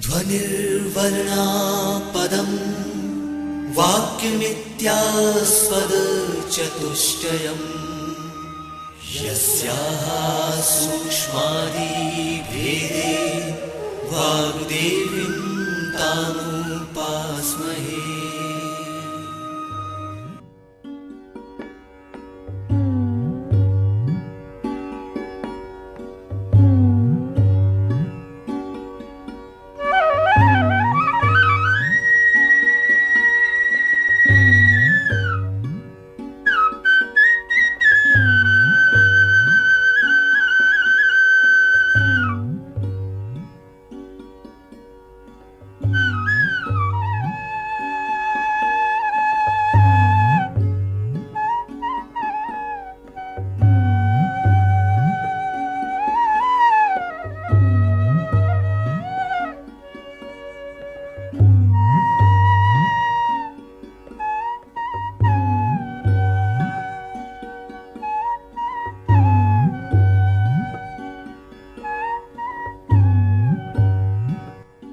ध्वनिर्वर्णापदम् वाक्यमित्यास्पदचतुष्टयम् यस्याः सूक्ष्मादिभेदे वाग्देवीं तामुपास्महे।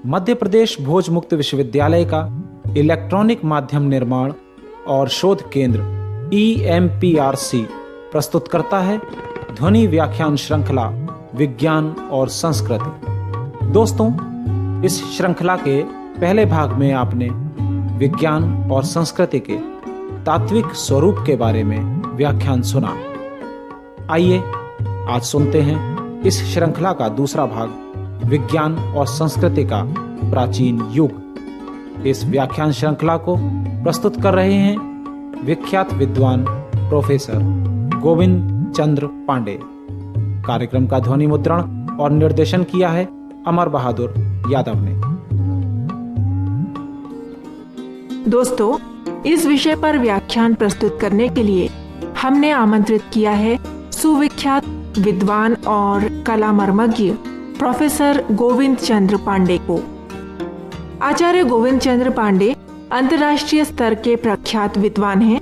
मध्य प्रदेश भोज मुक्त विश्वविद्यालय का इलेक्ट्रॉनिक माध्यम निर्माण और शोध केंद्र EMPRC प्रस्तुत करता है ध्वनि व्याख्यान श्रृंखला विज्ञान और संस्कृति। दोस्तों, इस श्रृंखला के पहले भाग में आपने विज्ञान और संस्कृति के तात्विक स्वरूप के बारे में व्याख्यान सुना। आइए आज सुनते हैं इस श्रृंखला का दूसरा भाग, विज्ञान और संस्कृति का प्राचीन युग। इस व्याख्यान श्रृंखला को प्रस्तुत कर रहे हैं विख्यात विद्वान प्रोफेसर गोविंद चंद्र पांडे। कार्यक्रम का ध्वनि मुद्रण और निर्देशन किया है अमर बहादुर यादव ने। दोस्तों, इस विषय पर व्याख्यान प्रस्तुत करने के लिए हमने आमंत्रित किया है सुविख्यात विद्वान और कला मर्मज्ञ प्रोफेसर गोविंद चंद्र पांडे को। आचार्य गोविंद चंद्र पांडे अंतर्राष्ट्रीय स्तर के प्रख्यात विद्वान हैं।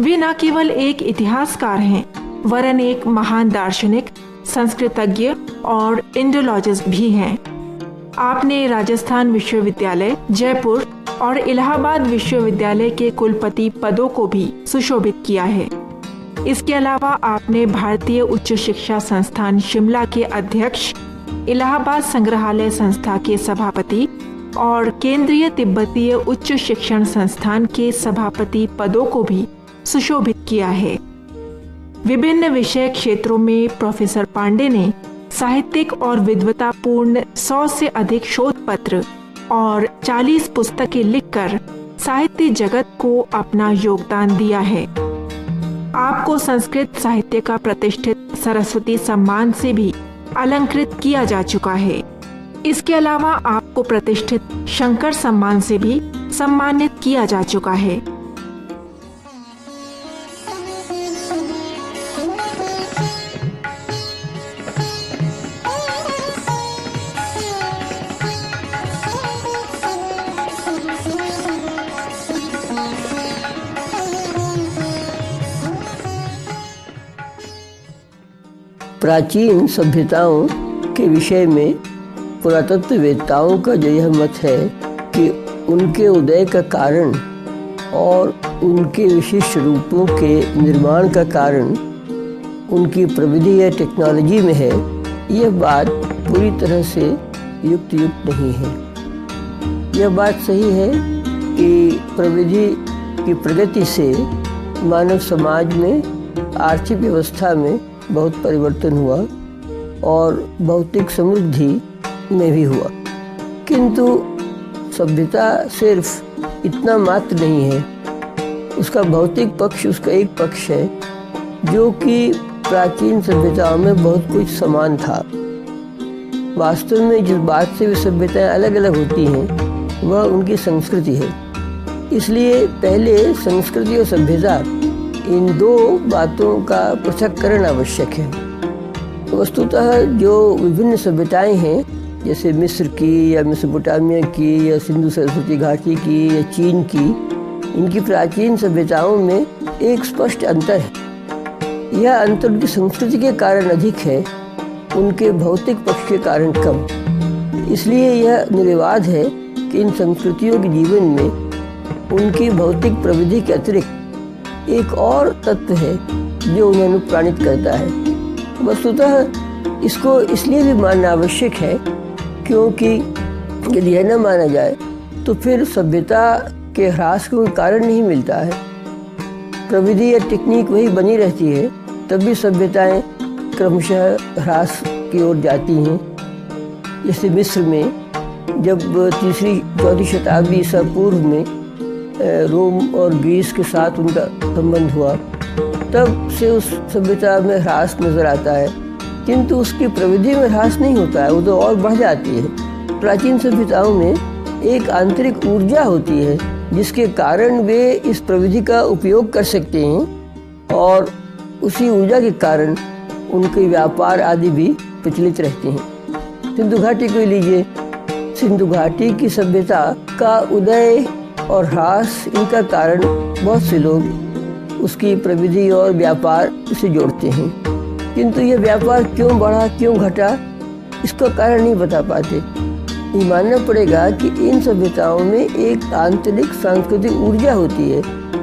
वे न केवल एक इतिहासकार हैं, वरन एक महान दार्शनिक, संस्कृतज्ञ और इंडोलॉजिस्ट भी हैं। आपने राजस्थान विश्वविद्यालय, जयपुर और इलाहाबाद विश्वविद्यालय के कुलपति पदों को भी सुशोभित किया है। इसके अलावा आपने भारतीय उच्च शिक्षा संस्थान शिमला के अध्यक्ष, इलाहाबाद संग्रहालय संस्था के सभापति और केंद्रीय तिब्बतीय उच्च शिक्षण संस्थान के सभापति पदों को भी सुशोभित किया है। विभिन्न विषय क्षेत्रों में प्रोफेसर पांडे ने साहित्यिक और विद्वतापूर्ण 100 से अधिक शोध पत्र और 40 पुस्तकें लिखकर साहित्य जगत को अपना योगदान दिया है। आपको संस्कृत साहित्य का प्रतिष्ठित सरस्वती सम्मान से भी अलंकृत किया जा चुका है। इसके अलावा आपको प्रतिष्ठित शंकर सम्मान से भी सम्मानित किया जा चुका है। प्राचीन सभ्यताओं के विषय में पुरातत्ववेत्ताओं का जो यह मत है कि उनके उदय का कारण और उनके विशिष्ट रूपों के निर्माण का कारण उनकी प्रविधि या टेक्नोलॉजी में है, यह बात पूरी तरह से युक्त नहीं है। यह बात सही है कि प्रविधि की प्रगति से मानव समाज में, आर्थिक व्यवस्था में बहुत परिवर्तन हुआ और भौतिक समृद्धि में भी हुआ, किंतु सभ्यता सिर्फ इतना मात्र नहीं है। उसका भौतिक पक्ष उसका एक पक्ष है, जो कि प्राचीन सभ्यताओं में बहुत कुछ समान था। वास्तव में जिस बात से वे सभ्यताएं अलग अलग होती हैं वह उनकी संस्कृति है। इसलिए पहले संस्कृति और सभ्यता, इन दो बातों का पृथक्करण आवश्यक है। वस्तुतः जो विभिन्न सभ्यताएं हैं, जैसे मिस्र की या मेसोपोटामिया की या सिंधु सरस्वती घाटी की या चीन की, इनकी प्राचीन सभ्यताओं में एक स्पष्ट अंतर है। यह अंतर उनकी संस्कृति के कारण अधिक है, उनके भौतिक पक्ष के कारण कम। इसलिए यह निर्विवाद है कि इन संस्कृतियों के जीवन में उनकी भौतिक प्रविधि के अतिरिक्त एक और तत्व है जो उन्हें अनुप्राणित करता है। वस्तुतः इसको इसलिए भी मानना आवश्यक है क्योंकि यदि यह न माना जाए तो फिर सभ्यता के ह्रास का कोई कारण नहीं मिलता है। प्रविधि या टेक्निक वही बनी रहती है, तब भी सभ्यताएं क्रमशः ह्रास की ओर जाती हैं। जैसे मिस्र में जब 3री-4री शताब्दी ईसा पूर्व में रोम और ग्रीस के साथ उनका संबंध हुआ, तब से उस सभ्यता में ह्रास नजर आता है, किंतु उसकी प्रविधि में ह्रास नहीं होता है, वो तो और बढ़ जाती है। प्राचीन सभ्यताओं में एक आंतरिक ऊर्जा होती है जिसके कारण वे इस प्रविधि का उपयोग कर सकते हैं और उसी ऊर्जा के कारण उनके व्यापार आदि भी प्रचलित रहते हैं। सिंधु घाटी को लीजिए, सिंधु घाटी की सभ्यता का उदय और ह्रास, इनका कारण बहुत से लोग उसकी प्रविधि और व्यापार से जोड़ते हैं, किंतु यह व्यापार क्यों बढ़ा क्यों घटा इसका कारण नहीं बता पाते। ये मानना पड़ेगा कि इन सभ्यताओं में एक आंतरिक सांस्कृतिक ऊर्जा होती है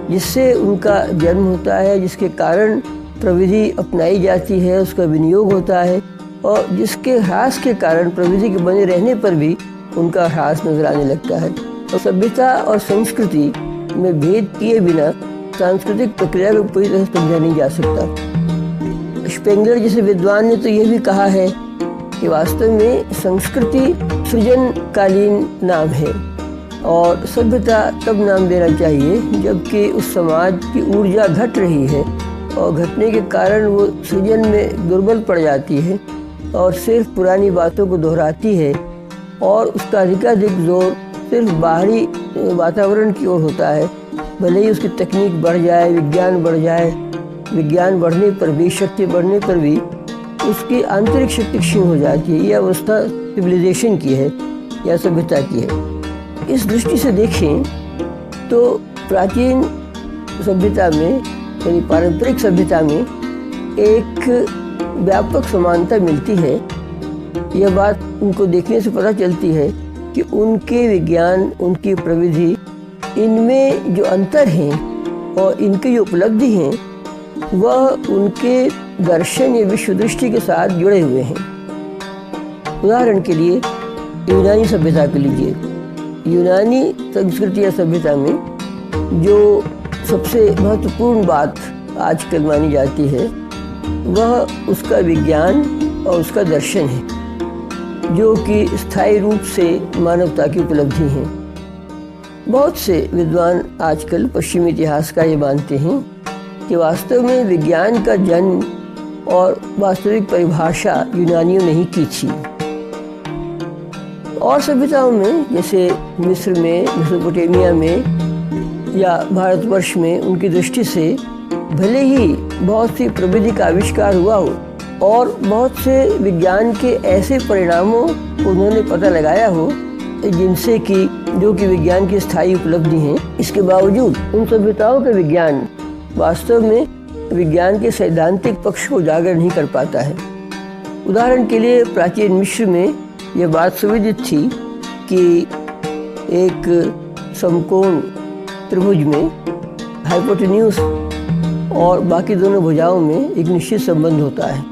जिससे उनका जन्म होता है, जिसके कारण प्रविधि अपनाई जाती है, उसका विनियोग होता है और जिसके ह्रास के कारण प्रविधि के बने रहने पर भी उनका ह्रास नजर आने लगता है। और सभ्यता और संस्कृति में भेद किए बिना सांस्कृतिक प्रक्रिया को पूरी तरह समझा नहीं जा सकता। स्पेंगलर जैसे विद्वान ने तो यह भी कहा है कि वास्तव में संस्कृति सृजनकालीन नाम है और सभ्यता तब नाम देना चाहिए जबकि उस समाज की ऊर्जा घट रही है और घटने के कारण वो सृजन में दुर्बल पड़ जाती है और सिर्फ पुरानी बातों को दोहराती है और उसका अधिकाधिक जोर सिर्फ बाहरी वातावरण की ओर होता है। भले ही उसकी तकनीक बढ़ जाए, विज्ञान बढ़ जाए, विज्ञान बढ़ने पर भी, शक्ति बढ़ने पर भी उसकी आंतरिक शक्ति क्षीण हो जाती है। यह अवस्था सिविलाइजेशन की है या सभ्यता की है। इस दृष्टि से देखें तो प्राचीन सभ्यता में यानी पारंपरिक सभ्यता में एक व्यापक समानता मिलती है। यह बात उनको देखने से पता चलती है कि उनके विज्ञान, उनकी प्रविधि, इनमें जो अंतर हैं और इनकी जो उपलब्धि हैं वह उनके दर्शन या विश्व दृष्टि के साथ जुड़े हुए हैं। उदाहरण के लिए यूनानी सभ्यता को लीजिए। यूनानी संस्कृति या सभ्यता में जो सबसे महत्वपूर्ण बात आजकल मानी जाती है वह उसका विज्ञान और उसका दर्शन है, जो कि स्थायी रूप से मानवता की उपलब्धि है। बहुत से विद्वान आजकल पश्चिमी इतिहास का ये मानते हैं कि वास्तव में विज्ञान का जन्म और वास्तविक परिभाषा यूनानियों ने ही की थी। और सभ्यताओं में जैसे मिस्र में, मेसोपोटामिया में या भारतवर्ष में उनकी दृष्टि से भले ही बहुत सी प्रविधि का आविष्कार हुआ हो और बहुत से विज्ञान के ऐसे परिणामों को उन्होंने पता लगाया हो जिनसे कि जो कि विज्ञान की स्थायी उपलब्धि हैं, इसके बावजूद उन सभ्यताओं का विज्ञान वास्तव में विज्ञान के सैद्धांतिक पक्ष को उजागर नहीं कर पाता है। उदाहरण के लिए प्राचीन मिस्र में यह बात सुविदित थी कि एक समकोण त्रिभुज में हाइपोटेन्यूज और बाकी दोनों भुजाओं में एक निश्चित संबंध होता है।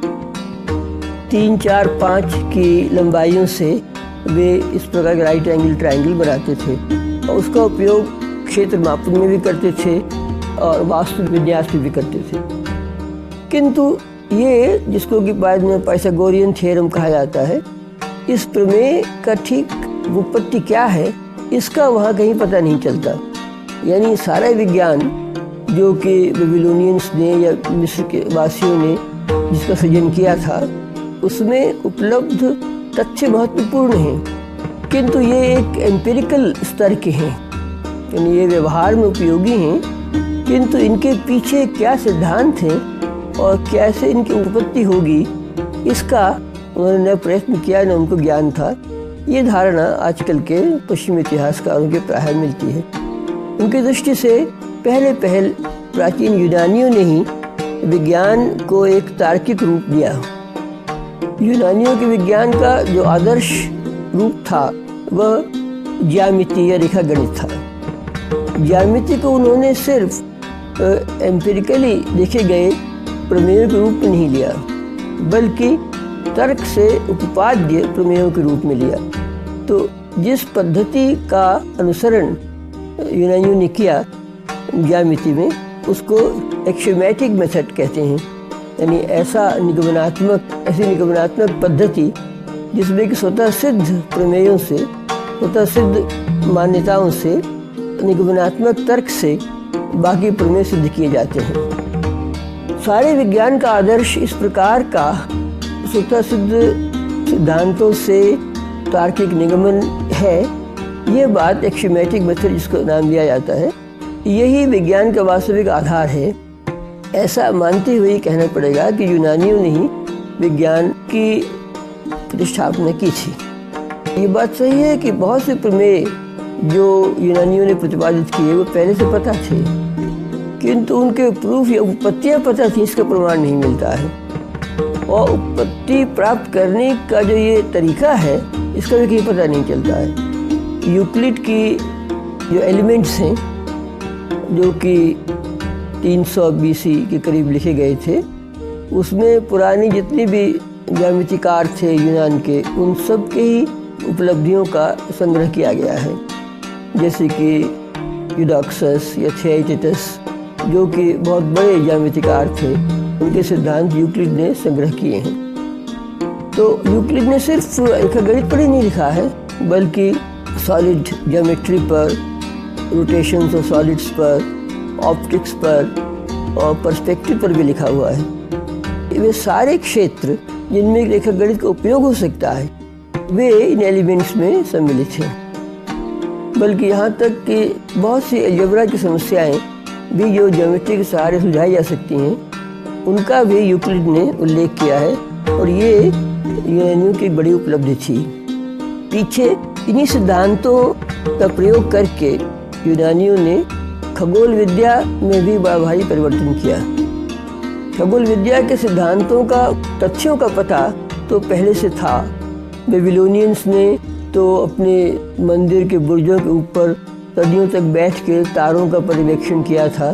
3, 4, 5 की लंबाइयों से वे इस प्रकार के राइट एंगल ट्रायंगल बनाते थे और उसका उपयोग क्षेत्र मापन में भी करते थे और वास्तु विन्यास में भी करते थे। किंतु ये जिसको कि बाद में पाइथागोरियन थ्योरम कहा जाता है, इस प्रमेय का ठीक व्युत्पत्ति क्या है इसका वहाँ कहीं पता नहीं चलता। यानी सारा विज्ञान जो कि बेबीलोनियंस ने या मिस्र के वासियों ने जिसका सृजन किया था उसमें उपलब्ध तथ्य महत्वपूर्ण हैं, किंतु ये एक एम्पिरिकल स्तर के हैं, यानी ये व्यवहार में उपयोगी हैं, किंतु इनके पीछे क्या सिद्धांत हैं और कैसे इनकी उत्पत्ति होगी इसका उन्होंने न प्रयत्न किया न उनको ज्ञान था। ये धारणा आजकल के पश्चिमी इतिहासकारों के प्राय मिलती है। उनकी दृष्टि से पहले प्राचीन यूनानियों ने ही विज्ञान को एक तार्किक रूप दिया। यूनानियों के विज्ञान का जो आदर्श रूप था वह ज्यामिति या रेखा गणित था। ज्यामिति को उन्होंने सिर्फ एम्पिरिकली देखे गए प्रमेयों के रूप में नहीं लिया, बल्कि तर्क से उपपाद्य प्रमेयों के रूप में लिया। तो जिस पद्धति का अनुसरण यूनानियों ने किया ज्यामिति में, उसको एक्सियोमैटिक मेथड कहते हैं, यानी ऐसी निगमनात्मक पद्धति जिसमें कि स्वतः सिद्ध प्रमेयों से, स्वतः सिद्ध मान्यताओं से, निगमनात्मक तर्क से बाकी प्रमेय सिद्ध किए जाते हैं। सारे विज्ञान का आदर्श इस प्रकार का स्वतः सिद्ध सिद्धांतों से तार्किक निगमन है। ये बात एक्सियोमैटिक मेथड जिसको नाम दिया जाता है, यही विज्ञान का वास्तविक आधार है। ऐसा मानते हुए कहना पड़ेगा कि यूनानियों ने ही विज्ञान की प्रतिष्ठापना की थी। ये बात सही है कि बहुत से प्रमेय जो यूनानियों ने प्रतिपादित किए वो पहले से पता थे, किंतु उनके प्रूफ या उत्पत्तियाँ पता थी, इसका प्रमाण नहीं मिलता है। और उत्पत्ति प्राप्त करने का जो ये तरीका है, इसका भी कहीं पता नहीं चलता है। यूक्लिड की जो एलिमेंट्स हैं, जो कि 300 BC के करीब लिखे गए थे, उसमें पुरानी जितनी भी ज्यामितिकार थे यूनान के, उन सब के ही उपलब्धियों का संग्रह किया गया है। जैसे कि यूडोक्सस या थियोटिटस, जो कि बहुत बड़े ज्यामितिकार थे, उनके सिद्धांत यूक्लिड ने संग्रह किए हैं। तो यूक्लिड ने सिर्फ रेखागणित पर ही नहीं लिखा है, बल्कि सॉलिड ज्योमेट्री पर, रोटेशंस और सॉलिड्स पर, ऑप्टिक्स पर और पर्सपेक्टिव पर भी लिखा हुआ है। वे सारे क्षेत्र जिनमें रेखागणित का उपयोग हो सकता है, वे इन एलिमेंट्स में सम्मिलित हैं। बल्कि यहाँ तक कि बहुत सी अलजेब्रा की समस्याएं भी जो ज्योमेट्री के सहारे सुलझाई जा सकती हैं, उनका भी यूक्लिड ने उल्लेख किया है, और ये यूनानियों की बड़ी उपलब्धि थी। पीछे इन्हीं सिद्धांतों का प्रयोग करके यूनानियों ने खगोल विद्या में भी बड़ा भारी परिवर्तन किया। खगोल विद्या के सिद्धांतों का, तथ्यों का पता तो पहले से था। बेबीलोनियंस ने तो अपने मंदिर के बुर्जों के ऊपर सदियों तक बैठ के तारों का पर्यवेक्षण किया था,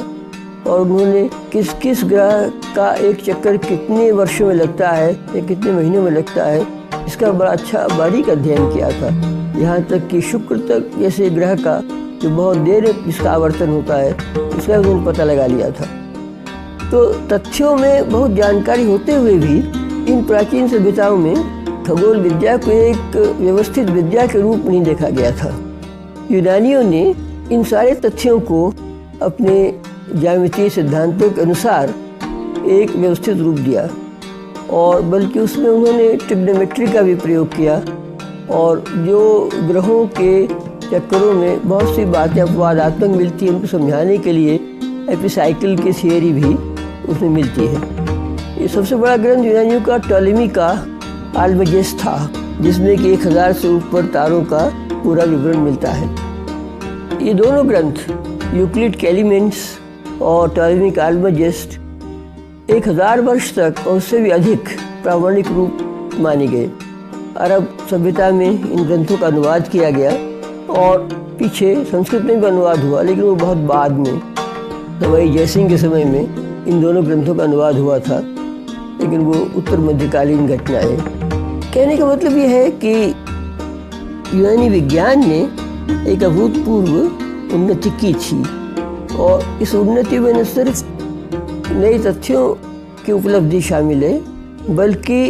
और उन्होंने किस किस ग्रह का एक चक्कर कितने वर्षों में लगता है या कितने महीनों में लगता है, इसका बड़ा अच्छा बारीक अध्ययन किया था। यहाँ तक कि शुक्र तक जैसे ग्रह का जो बहुत देर इसका आवर्तन होता है, उसका उन्होंने पता लगा लिया था। तो तथ्यों में बहुत जानकारी होते हुए भी इन प्राचीन सभ्यताओं में खगोल विद्या को एक व्यवस्थित विद्या के रूप नहीं देखा गया था। यूनानियों ने इन सारे तथ्यों को अपने ज्यामितीय सिद्धांतों के अनुसार एक व्यवस्थित रूप दिया, और बल्कि उसमें उन्होंने ट्रिग्नोमेट्री का भी प्रयोग किया, और जो ग्रहों के चक्करों में बहुत सी बातें अपवादात्मक मिलती हैं, उनको समझाने के लिए एपिसाइकिल की थियरी भी उसमें मिलती है। ये सबसे बड़ा ग्रंथ यूनानियों का टॉलेमी का आल्मजेस था, जिसमें कि 1000 से ऊपर तारों का पूरा विवरण मिलता है। ये दोनों ग्रंथ यूक्लिड के एलिमेंट्स और टॉलेमी का आल्मजेस 1000 वर्ष तक और उससे भी अधिक प्रामाणिक रूप माने गए। अरब सभ्यता में इन ग्रंथों का अनुवाद किया गया, और पीछे संस्कृत में भी अनुवाद हुआ, लेकिन वो बहुत बाद में, सवाई जयसिंह के समय में इन दोनों ग्रंथों का अनुवाद हुआ था, लेकिन वो उत्तर मध्यकालीन घटना है। कहने का मतलब ये है कि यूनानी विज्ञान ने एक अभूतपूर्व उन्नति की थी, और इस उन्नति में न सिर्फ नए तथ्यों की उपलब्धि शामिल है, बल्कि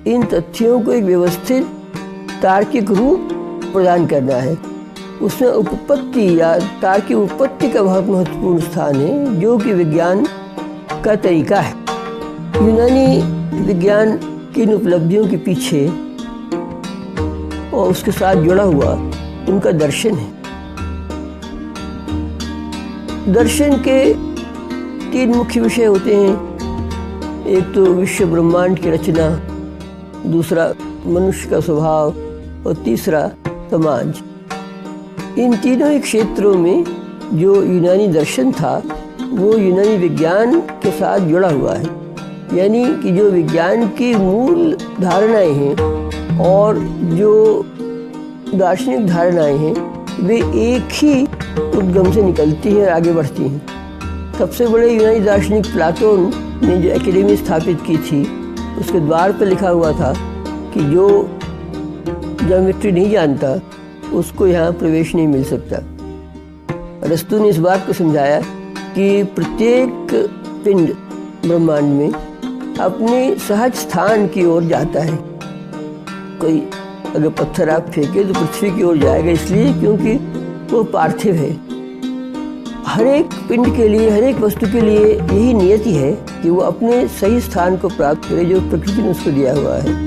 इन तथ्यों को एक व्यवस्थित तार्किक रूप प्रदान करना है। उसमें उपपत्ति या तार्किक उपपत्ति का बहुत महत्वपूर्ण स्थान है, जो कि विज्ञान का तरीका है। यूनानी विज्ञान की इन उपलब्धियों के पीछे और उसके साथ जुड़ा हुआ उनका दर्शन है। दर्शन के 3 मुख्य विषय होते हैं। एक तो विश्व ब्रह्मांड की रचना, दूसरा मनुष्य का स्वभाव, और तीसरा समाज। इन तीनों ही क्षेत्रों में जो यूनानी दर्शन था, वो यूनानी विज्ञान के साथ जुड़ा हुआ है। यानी कि जो विज्ञान की मूल धारणाएं हैं और जो दार्शनिक धारणाएं हैं वे एक ही उद्गम से निकलती हैं और आगे बढ़ती हैं। सबसे बड़े यूनानी दार्शनिक प्लाटोन ने जो एकेडमी स्थापित की थी, उसके द्वार पर लिखा हुआ था कि जो ज्योमेट्री नहीं जानता उसको यहाँ प्रवेश नहीं मिल सकता। अरस्तु ने इस बात को समझाया कि प्रत्येक पिंड ब्रह्मांड में अपने सहज स्थान की ओर जाता है। कोई अगर पत्थर आप फेंके तो पृथ्वी की ओर जाएगा, इसलिए क्योंकि वो पार्थिव है। हर एक पिंड के लिए, हर एक वस्तु के लिए यही नियति है कि वो अपने सही स्थान को प्राप्त करे जो प्रकृति ने उसको दिया हुआ है।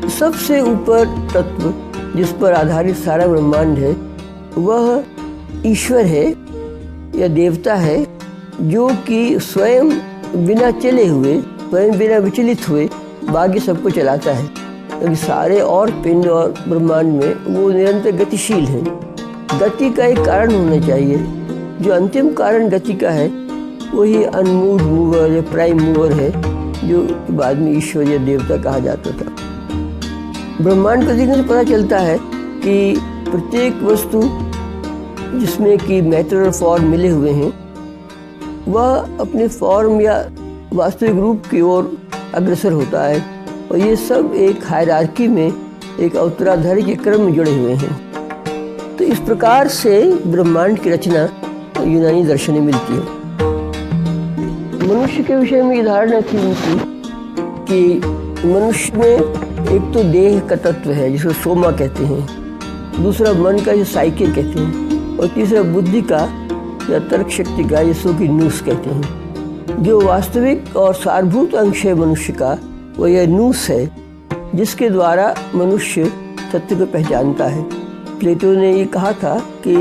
सबसे ऊपर तत्व जिस पर आधारित सारा ब्रह्मांड है वह ईश्वर है या देवता है, जो कि स्वयं बिना चले हुए, स्वयं बिना विचलित हुए बाकी सबको चलाता है। क्योंकि सारे और पिंड और ब्रह्मांड में वो निरंतर गतिशील हैं। गति का एक कारण होना चाहिए। जो अंतिम कारण गति का है वही अनमूव्ड मूवर या प्राइम मूवर है, जो बाद में ईश्वर या देवता कहा जाता था। ब्रह्मांड को देखने से पता चलता है कि प्रत्येक वस्तु जिसमें कि मैटर और फॉर्म मिले हुए हैं वह अपने फॉर्म या वास्तविक रूप की ओर अग्रसर होता है, और ये सब एक हायरार्की में, एक उत्तराधारी के क्रम में जुड़े हुए हैं। तो इस प्रकार से ब्रह्मांड की रचना यूनानी दर्शन में मिलती है। मनुष्य के विषय में ये धारणा थी उनकी कि मनुष्य में एक तो देह का तत्व है जिसको सोमा कहते हैं, दूसरा मन का जिसे साइके कहते हैं, और तीसरा बुद्धि का या तर्क शक्ति का जिसको कि नूस कहते हैं। जो वास्तविक और सारभूत अंश है मनुष्य का वो यह नूस है, जिसके द्वारा मनुष्य सत्य को पहचानता है। प्लेटो ने ये कहा था कि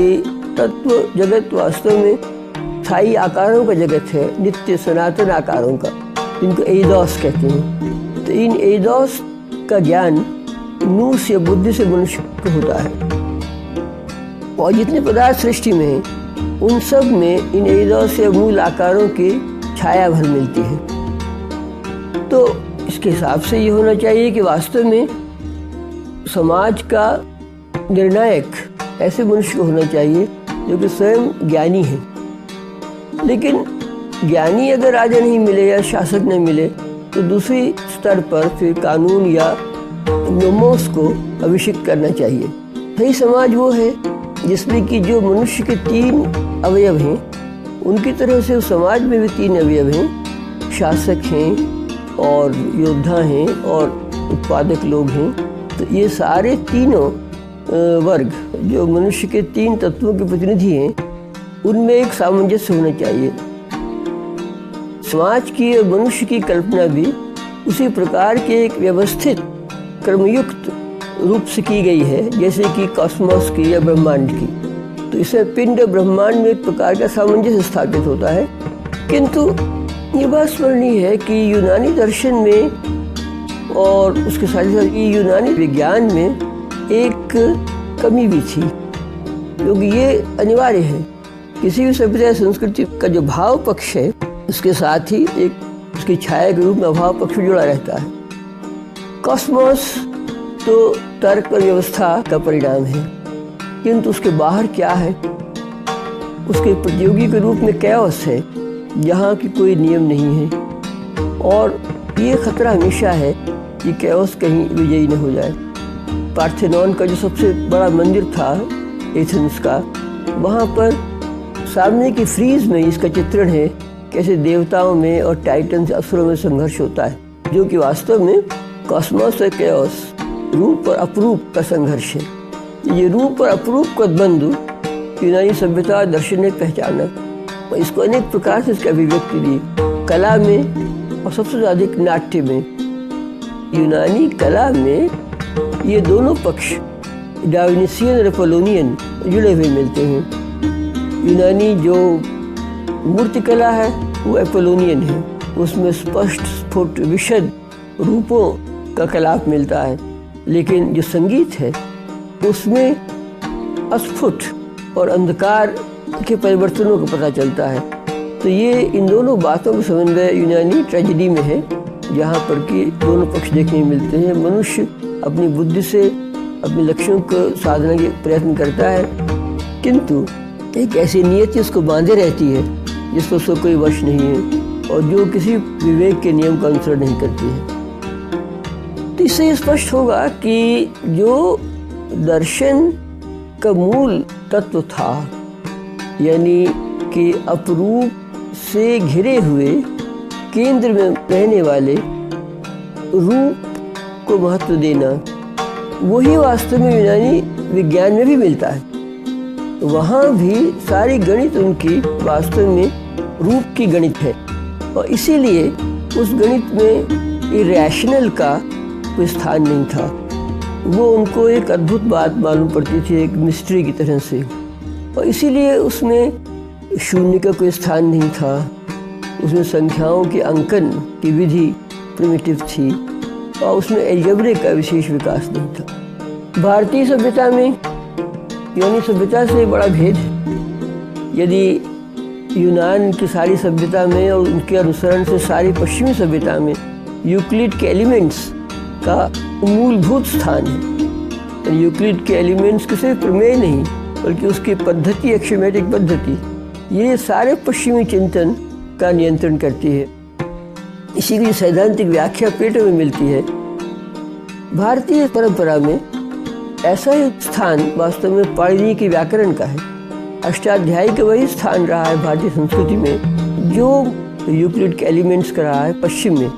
तत्व जगत वास्तव में स्थायी आकारों का जगत है, नित्य सनातन आकारों का, जिनको एइदोस कहते हैं। तो इन एइदोस का ज्ञान नूस या बुद्धि से मनुष्य को होता है। और जितने पदार्थ सृष्टि में हैं उन सब में इन एइदोस या मूल आकारों की छाया भर मिलती है। तो इसके हिसाब से ये होना चाहिए कि वास्तव में समाज का निर्णायक ऐसे मनुष्य को होना चाहिए जो कि स्वयं ज्ञानी है। लेकिन ज्ञानी अगर राजा नहीं मिले या शासक नहीं मिले तो दूसरी स्तर पर फिर कानून या नोमोस को अभिषिक्त करना चाहिए। सही समाज वो है जिसमें कि जो मनुष्य के 3 अवयव हैं उनकी तरह से उस समाज में भी 3 अवयव हैं, शासक हैं और योद्धा हैं और उत्पादक लोग हैं। तो ये सारे तीनों वर्ग जो मनुष्य के 3 तत्वों के प्रतिनिधि हैं उनमें एक सामंजस्य होना चाहिए। समाज की और मनुष्य की कल्पना भी उसी प्रकार के एक व्यवस्थित क्रमयुक्त रूप से की गई है जैसे कि कॉस्मोस की या ब्रह्मांड की। तो इसमें पिंड ब्रह्मांड में एक प्रकार का सामंजस्य स्थापित होता है। किंतु ये बात स्मरणीय है कि यूनानी दर्शन में और उसके साथ साथ यूनानी विज्ञान में एक कमी भी थी, क्योंकि ये अनिवार्य है। किसी भी सभ्यता संस्कृति का जो भाव पक्ष है उसके साथ ही एक उसकी छाया के रूप में अभाव पक्ष जुड़ा रहता है। कॉस्मोस तो तर्क और व्यवस्था का परिणाम है, किंतु उसके बाहर क्या है? उसके प्रतियोगी के रूप में कैओस है जहाँ की कोई नियम नहीं है, और ये खतरा हमेशा है कि कैओस कहीं विजयी न हो जाए। पार्थेनॉन का जो सबसे बड़ा मंदिर था एथेंस का, वहाँ पर सामने की फ्रीज में इसका चित्रण है कैसे देवताओं में और टाइटन्स असुरों में संघर्ष होता है, जो कि वास्तव में कॉस्मोस और कैओस, रूप और अपरूप का संघर्ष है। ये रूप और अपूरूप का द्वंद्व यूनानी सभ्यता और दर्शन ने पहचाना। इसको अनेक प्रकार से इसकी अभिव्यक्ति दी, कला में और सबसे अधिक नाट्य में। यूनानी कला में ये दोनों पक्ष डायोनिसियन और अपोलोनियन जुड़े हुए मिलते हैं। यूनानी जो मूर्ति कला है वो अपोलोनियन है, उसमें स्पष्ट स्फुट विशद रूपों का कलाप मिलता है। लेकिन जो संगीत है उसमें अस्फुट और अंधकार के परिवर्तनों का पता चलता है। तो ये इन दोनों बातों का समन्वय यूनानी ट्रेजेडी में है, जहाँ पर कि दोनों पक्ष देखने मिलते हैं। मनुष्य अपनी बुद्धि से अपने लक्ष्यों को साधना के प्रयत्न करता है, किंतु एक ऐसी नियति उसको बांधे रहती है जिसको उसको कोई वश नहीं है और जो किसी विवेक के नियम का अनुसरण नहीं करती है। तो इससे स्पष्ट होगा कि जो दर्शन का मूल तत्व था, यानी कि अपरूप से घिरे हुए केंद्र में रहने वाले रूप को महत्व देना, वही वास्तव में यूनानी विज्ञान में भी मिलता है। वहाँ भी सारी गणित उनकी वास्तव में रूप की गणित है और इसीलिए उस गणित में इरेशनल का कोई स्थान नहीं था। वो उनको एक अद्भुत बात मालूम पड़ती थी, एक मिस्ट्री की तरह से, और इसीलिए उसमें शून्य का कोई स्थान नहीं था। उसमें संख्याओं के अंकन की विधि प्रिमिटिव थी और उसमें अलजेब्रे का विशेष विकास नहीं था। भारतीय सभ्यता में यूनानी सभ्यता से बड़ा भेद है। यदि यूनान की सारी सभ्यता में और उनके अनुसरण से सारी पश्चिमी सभ्यता में यूक्लिड के एलिमेंट्स का मूलभूत स्थान है, यूक्लिड के एलिमेंट्स के सिर्फ प्रमेय नहीं बल्कि उसकी पद्धति, एक्सियोमेटिक पद्धति, ये सारे पश्चिमी चिंतन का नियंत्रण करती है। इसी की सैद्धांतिक व्याख्या प्लेटो में मिलती है। भारतीय परंपरा में ऐसा ही स्थान वास्तव में पाणिनि के व्याकरण का है। अष्टाध्यायी का वही स्थान रहा है भारतीय संस्कृति में जो यूक्लिड के एलिमेंट्स का रहा है पश्चिम में,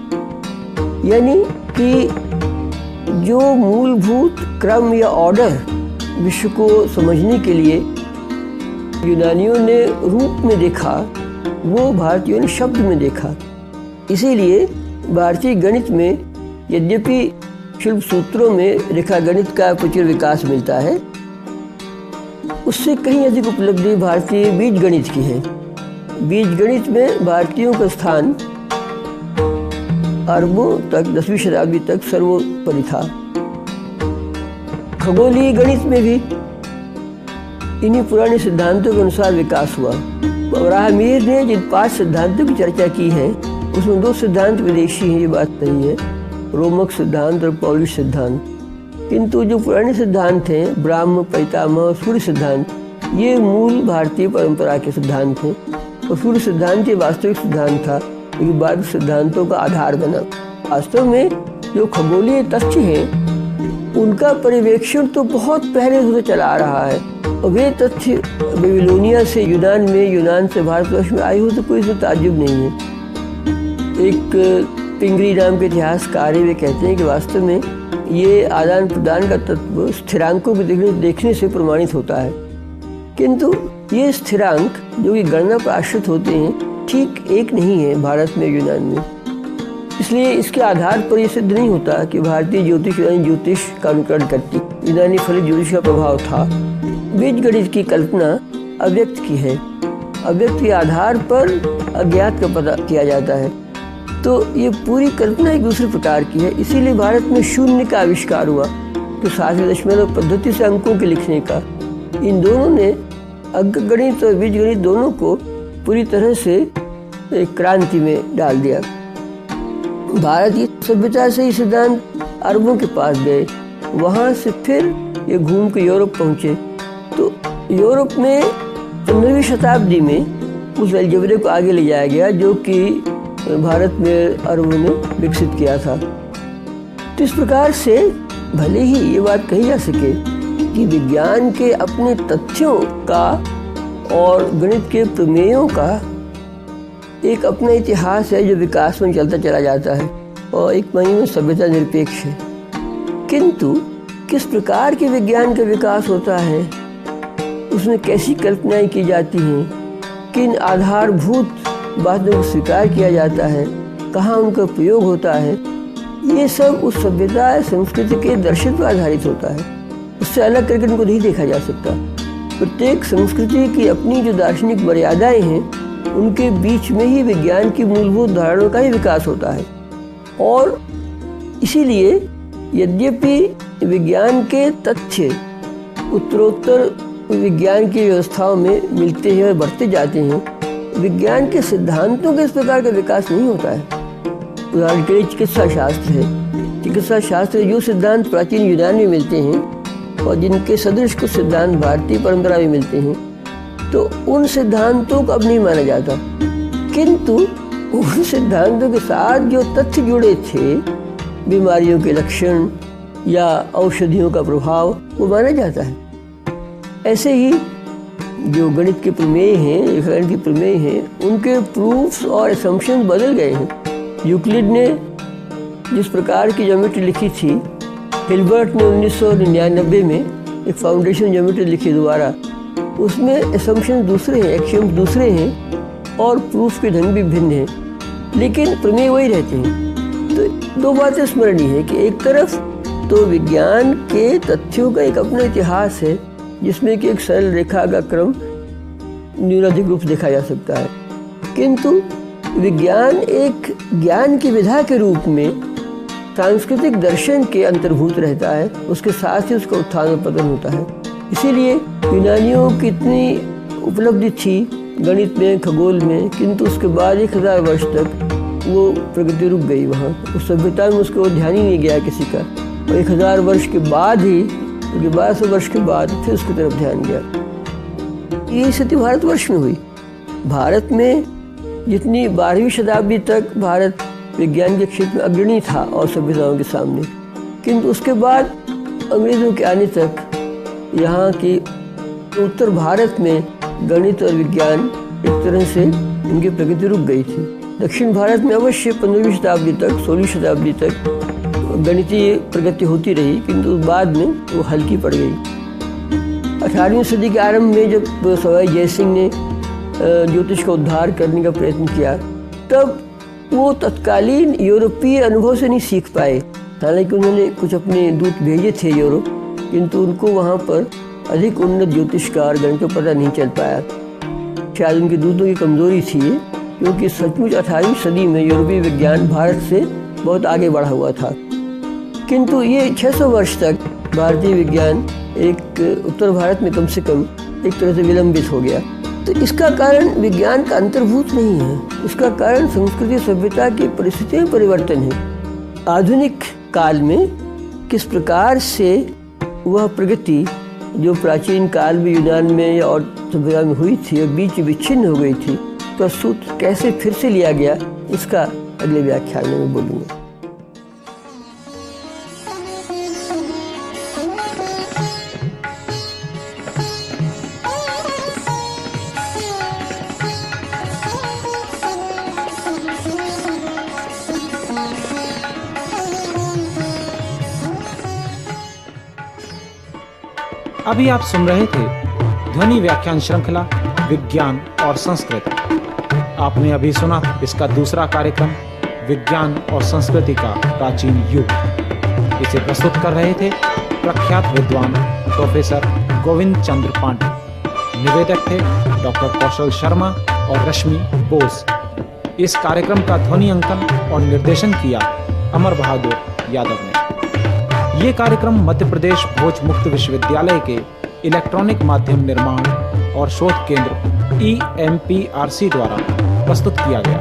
यानी कि जो मूलभूत क्रम या ऑर्डर विश्व को समझने के लिए यूनानियों ने रूप में देखा, वो भारतीयों ने शब्द में देखा। इसीलिए भारतीय गणित में यद्यपि शिल्प सूत्रों में रेखा गणित का प्रचुर विकास मिलता है, उससे कहीं अधिक उपलब्धि भारतीय बीज गणित की है। बीज गणित में भारतीयों का स्थान अरबों तक, 10वीं शताब्दी तक सर्वोपरि था। खगोलीय गणित में भी इन्हीं पुराने सिद्धांतों के अनुसार विकास हुआ। वराहमिहिर ने जिन 5 सिद्धांतों की चर्चा की है उसमें 2 सिद्धांत विदेशी हैं, ये बात नहीं है, रोमक सिद्धांत और पौलिश सिद्धांत। किंतु जो पुराने सिद्धांत हैं, ब्राह्म, पैतामह और सूर्य सिद्धांत, ये मूल भारतीय परंपरा के सिद्धांत हैं और सूर्य सिद्धांत ये वास्तविक सिद्धांत था, लेकिन बाद सिद्धांतों का आधार बना। वास्तव में जो खगोलीय तथ्य हैं उनका पर्यवेक्षण तो बहुत पहले से चला आ रहा है और वे तथ्य बेबीलोनिया से यूनान में, यूनान से भारतवर्ष में आए हो तो कोई इसमें ताज्जुब नहीं है। एक पिंगरी नाम के इतिहासकार वे कहते हैं कि वास्तव में ये आदान प्रदान का तत्व स्थिरांकों को देखने से प्रमाणित होता है, किंतु ये स्थिरांक जो कि गणना पर आश्रित होते हैं ठीक एक नहीं है भारत में, यूनान में। इसलिए इसके आधार पर यह सिद्ध नहीं होता कि भारतीय ज्योतिष यूनानी ज्योतिष का अनुकरण करती। यूनानी फलित ज्योतिष का प्रभाव था। बीज गणित की कल्पना अव्यक्त की है, अव्यक्त के आधार पर अज्ञात का पता किया जाता है, तो ये पूरी कल्पना एक दूसरे प्रकार की है। इसीलिए भारत में शून्य का आविष्कार हुआ, तो 7.0 पद्धति से अंकों के लिखने का। इन दोनों ने अंक गणित और बीज गणित दोनों को पूरी तरह से एक क्रांति में डाल दिया। भारतीय सभ्यता से ये सिद्धांत अरबों के पास गए, वहाँ से फिर ये घूम के यूरोप पहुँचे। तो यूरोप में 15वीं शताब्दी में उस अलजेब्रे को आगे ले जाया गया जो कि भारत में अरबों ने विकसित किया था। तो इस प्रकार से भले ही ये बात कही जा सके कि विज्ञान के अपने तथ्यों का और गणित के प्रमेयों का एक अपना इतिहास है जो विकास में चलता चला जाता है और एक मायने में सभ्यता निरपेक्ष है, किंतु किस प्रकार के विज्ञान का विकास होता है, उसमें कैसी कल्पनाएं की जाती हैं, किन आधारभूत बातों को स्वीकार किया जाता है, कहाँ उनका प्रयोग होता है, ये सब उस सभ्यता संस्कृति के दर्शन पर आधारित होता है। उससे अलग करके उनको नहीं देखा जा सकता। प्रत्येक संस्कृति की अपनी जो दार्शनिक मर्यादाएं हैं, उनके बीच में ही विज्ञान की मूलभूत धारणाओं का ही विकास होता है। और इसीलिए यद्यपि विज्ञान के तथ्य उत्तरोत्तर विज्ञान की व्यवस्थाओं में मिलते हैं और बढ़ते जाते हैं, विज्ञान के सिद्धांतों के इस प्रकार का विकास नहीं होता है। उदाहरण के लिए चिकित्सा शास्त्र है। चिकित्सा शास्त्र जो सिद्धांत प्राचीन यूनान में मिलते हैं और जिनके सदृश कुछ सिद्धांत भारतीय परंपरा में मिलते हैं, तो उन सिद्धांतों को अब नहीं माना जाता, किंतु उन सिद्धांतों के साथ जो तथ्य जुड़े थे, बीमारियों के लक्षण या औषधियों का प्रभाव, वो माना जाता है। ऐसे ही जो गणित के प्रमेय हैं, रेखागणित के प्रमेय हैं, उनके प्रूफ्स और असम्पशंस बदल गए हैं। यूक्लिड ने जिस प्रकार की ज्योमेट्री लिखी थी, हिल्बर्ट ने 1999 में एक फाउंडेशन ज्योमेट्री लिखी दोबारा, उसमें असम्पशंस दूसरे हैं, एक्सियम्स दूसरे हैं और प्रूफ के ढंग भी भिन्न हैं, लेकिन प्रमेय वही रहते हैं। तो दो बातें स्मरणीय है कि एक तरफ तो विज्ञान के तथ्यों का एक अपना इतिहास है, जिसमें कि एक सरल रेखा का क्रम न्यूनाधिक रूप देखा जा सकता है, किंतु विज्ञान एक ज्ञान की विधा के रूप में सांस्कृतिक दर्शन के अंतर्भूत रहता है, उसके साथ ही उसका उत्थान और पतन होता है। इसीलिए यूनानियों की इतनी उपलब्धि थी गणित में, खगोल में, किंतु उसके बाद 1000 वर्ष तक वो प्रगति रुक गई। वहाँ उस सभ्यता में उसको ध्यान ही नहीं गया किसी का, और 1000 वर्ष के बाद ही, 1200 वर्ष के बाद फिर उसकी तरफ ध्यान गया। ये स्थिति भारतवर्ष में हुई। भारत में जितनी 12वीं शताब्दी तक भारत विज्ञान के क्षेत्र में अग्रणी था और सभ्यताओं के सामने, किंतु उसके बाद अंग्रेजों के आने तक यहाँ की उत्तर भारत में गणित और विज्ञान एक तरह से उनकी प्रगति रुक गई थी। दक्षिण भारत में अवश्य 15वीं शताब्दी तक, 16वीं शताब्दी तक गणितीय प्रगति होती रही, किंतु बाद में वो हल्की पड़ गई। 18वीं सदी के आरंभ में जब सवाई जयसिंह ने ज्योतिष का उद्धार करने का प्रयत्न किया, तब वो तत्कालीन यूरोपीय अनुभव से नहीं सीख पाए। हालांकि उन्होंने कुछ अपने दूत भेजे थे यूरोप, किंतु उनको वहाँ पर अधिक उन्नत ज्योतिष का और गणित का पता नहीं चल पाया। शायद उनके दूतों की कमजोरी थी ये, क्योंकि सचमुच 18वीं सदी में यूरोपीय विज्ञान भारत से बहुत आगे बढ़ा हुआ था। किंतु ये 600 वर्ष तक भारतीय विज्ञान एक उत्तर भारत में कम से कम एक तरह से विलंबित हो गया। तो इसका कारण विज्ञान का अंतर्भूत नहीं है, इसका कारण संस्कृति सभ्यता की परिस्थितियों में परिवर्तन है। आधुनिक काल में किस प्रकार से वह प्रगति जो प्राचीन काल में यूनान में और सभ्यता में हुई थी और बीच विच्छिन्न हो गई थी, प्रस्तुत कैसे फिर से लिया गया, इसका अगले व्याख्यान में बोलूँगा। अभी आप सुन रहे थे ध्वनि व्याख्यान श्रृंखला विज्ञान और संस्कृति। आपने अभी सुना इसका दूसरा कार्यक्रम विज्ञान और संस्कृति का प्राचीन युग। इसे प्रस्तुत कर रहे थे प्रख्यात विद्वान प्रोफेसर गोविंद चंद्र पांडे। निवेदक थे डॉक्टर कौशल शर्मा और रश्मि बोस। इस कार्यक्रम का ध्वनि अंकन और निर्देशन किया अमर बहादुर यादव ने। ये कार्यक्रम मध्य प्रदेश भोज मुक्त विश्वविद्यालय के इलेक्ट्रॉनिक माध्यम निर्माण और शोध केंद्र EMPRC द्वारा प्रस्तुत किया गया।